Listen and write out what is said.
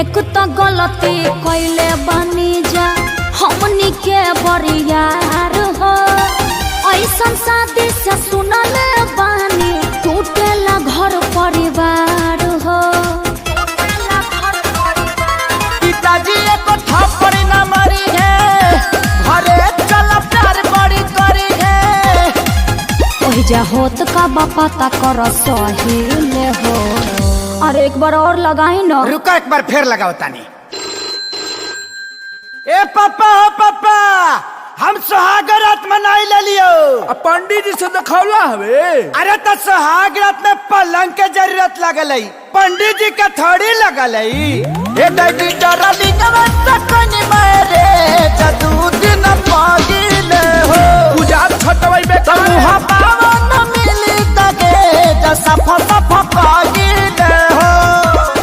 एक तो गलती कैले बनी जा हमनी के बरियार हो ऐसन शादी से सुनल बानी टूटेला घर परिवार हो। पिताजी एको थप्पड़ न मारी है घरे चल प्यार बड़ी करी है। ओहि जा होत का बापा कर सही ले हो। अरे एक बार और लगाई ना। रुका एक बार फिर लगाओ तानी। ए पापा हो पापा हम सुहाग रात मनाई ले लियो। पंडित जी से दिखौला हवे। अरे तो सुहाग रात में पलंग के जरूरत लगल है पंडित जी का थोड़ी लगल है। ए दादी डरली कवन मारे जदू दिन पागिले हो पूजा छटवई में मुहा पावन मिली तके जसा फसा फका